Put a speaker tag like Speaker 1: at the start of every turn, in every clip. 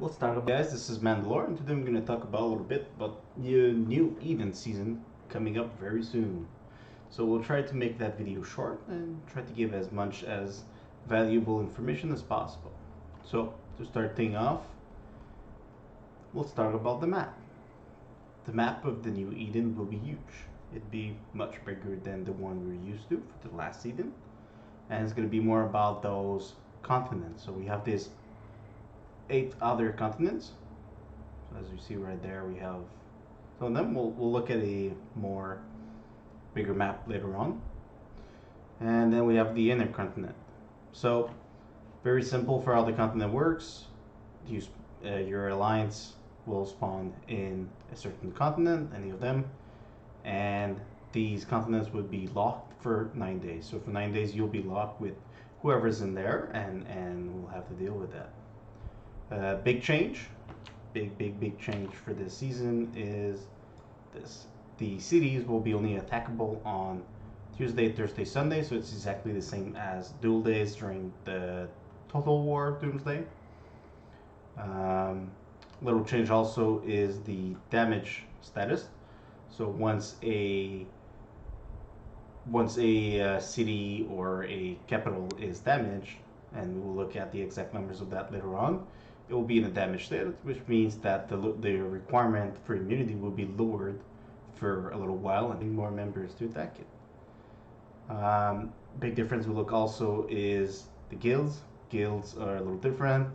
Speaker 1: Let's talk about, guys, this is Mandalore, and today I'm going to talk about a little bit about the new event season coming up very soon. So we'll try to make that video short and try to give as much as valuable information as possible. So to start things off, let's talk about the map. The map of the new Eden will be huge. It'd be much bigger than the one we're used to for the last season, and it's going to be more about those continents. So we have this 8 other continents. So as you see right there, we have some of them. We'll look at a more bigger map later on. And then we have the inner continent. So very simple for how the continent works. Your alliance will spawn in a certain continent, any of them, and these continents would be locked for 9 days. So for 9 days you'll be locked with whoever's in there, and we'll have to deal with that. Big change, big change for this season is this. The cities will be only attackable on Tuesday, Thursday, Sunday, so it's exactly the same as dual days during the Total War Doomsday. Little change also is the damage status. So once a city or a capital is damaged, and we will look at the exact numbers of that later on, it will be in a damage status, which means that the requirement for immunity will be lowered for a little while and need more members to attack it. Big difference we look also is the guilds. Guilds are a little different.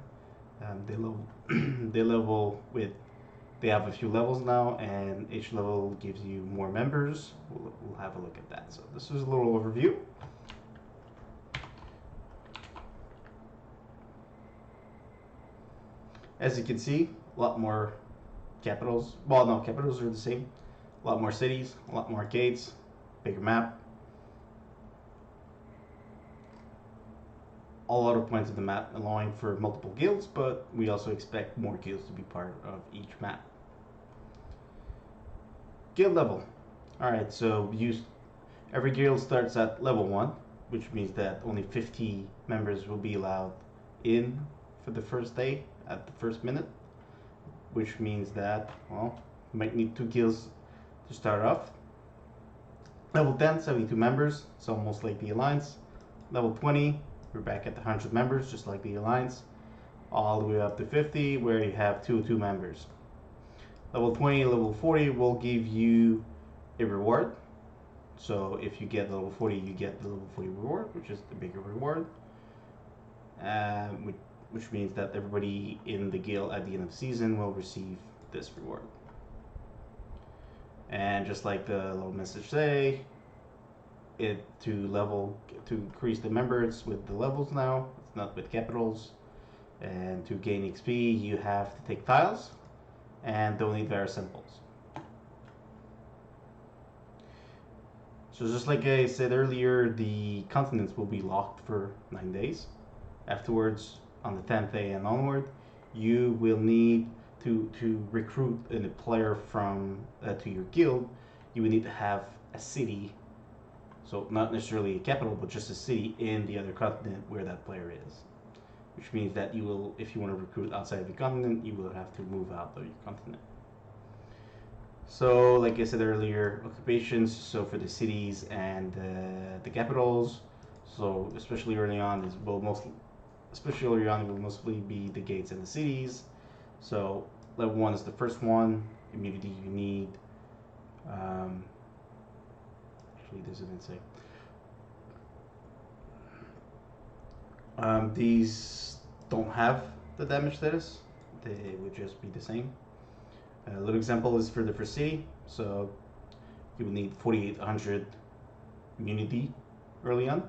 Speaker 1: They have a few levels now, and each level gives you more members. We'll have a look at that. So this is a little overview. As you can see, a lot more capitals. Well, no, capitals are the same. A lot more cities, a lot more arcades, bigger map. A lot of points of the map allowing for multiple guilds, but we also expect more guilds to be part of each map. Guild level. Alright, so every guild starts at level 1, which means that only 50 members will be allowed in for the first day at the first minute, which means that, well, you might need 2 guilds to start off. Level 10, 72 members, it's almost like the Alliance. Level 20, we're back at the 100 members, just like the Alliance. All the way up to 50, where you have 202 members. Level 20, level 40 will give you a reward. So if you get level 40, you get the level 40 reward, which is the bigger reward. Which means that everybody in the guild at the end of the season will receive this reward. And just like the little message say, to increase the members with the levels now, it's not with capitals. And to gain XP, you have to take tiles and donate various symbols. So just like I said earlier, the continents will be locked for 9 days. Afterwards, on the 10th day and onward, you will need to recruit a player from to your guild. You will need to have a city, so not necessarily a capital, but just a city in the other continent where that player is. Which means that you will, if you want to recruit outside of your continent, you will have to move out of your continent. So, like I said earlier, occupations. So for the cities and the capitals. So especially early on, it will mostly be the gates and the cities. So level 1 is the first one. Immunity you need. Actually, this didn't say. These don't have the damage status. They would just be the same. A little example is for the first city. So you will need 4,800 immunity early on.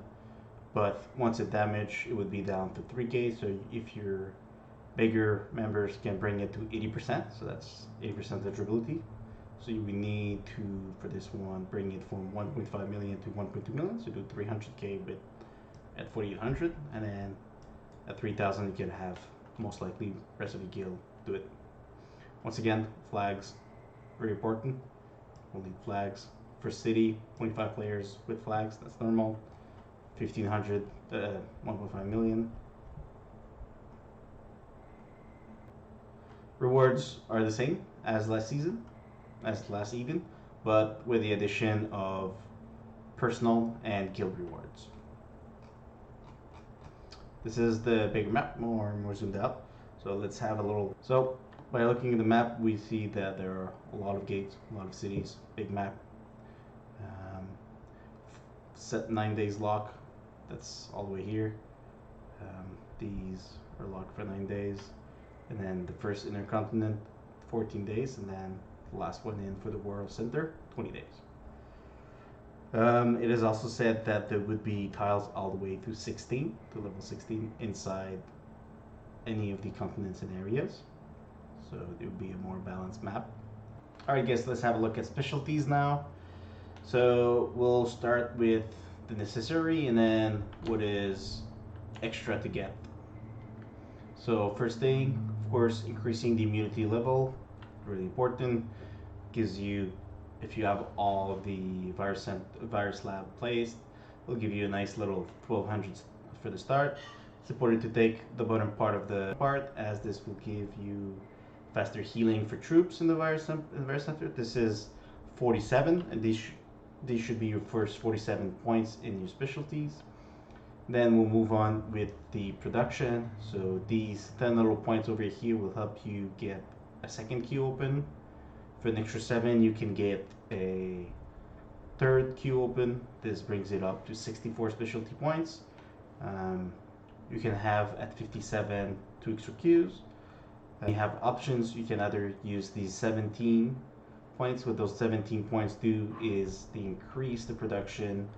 Speaker 1: But once it damaged, it would be down to 3k. So if your bigger members can bring it to 80%, so that's 80% durability. So you will need to, for this one, bring it from 1.5 million to 1.2 million. So do 300k at 4,800, and then at 3,000 you can have most likely rest of the guild do it. Once again, flags, very important. We'll need flags. For city, 25 players with flags, that's normal. 1,500, 1.5 million. Rewards are the same as last season, as last even, but with the addition of personal and guild rewards. This is the bigger map, more zoomed out. So let's have a little. So by looking at the map, we see that there are a lot of gates, a lot of cities, big map. Set 9 days lock. That's all the way here. These are locked for 9 days, and then the first intercontinent, 14 days, and then the last one in for the World Center, 20 days. It is also said that there would be tiles all the way to level 16 inside any of the continents and areas. So it would be a more balanced map. Alright guys, let's have a look at specialties now. So we'll start with the necessary and then what is extra to get. So first thing, of course, increasing the immunity level, really important. Gives you, if you have all of the virus lab placed, it'll give you a nice little 1200 for the start. It's important to take the bottom part of the part, as this will give you faster healing for troops in the virus center. This is 47, and these should be your first 47 points in your specialties. Then we'll move on with the production. So these 10 little points over here will help you get a second queue open. For an extra 7, you can get a third queue open. This brings it up to 64 specialty points. You can have at 57 2 extra queues. You have options. You can either use these 17 points. What those 17 points do is they increase the production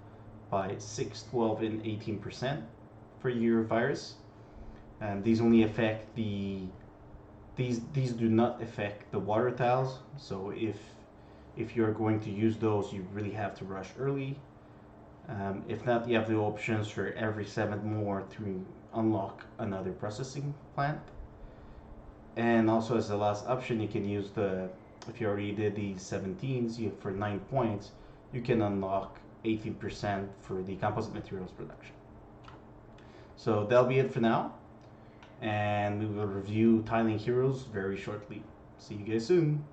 Speaker 1: by 6, 12, and 18% for your virus. And these only affect these do not affect the water tiles. So if you're going to use those, you really have to rush early. If not, you have the options for every 7 more to unlock another processing plant. And also as the last option, you can use if you already did the 17s, for 9 points, you can unlock 18% for the composite materials production. So that'll be it for now, and we will review tiling heroes very shortly. See you guys soon.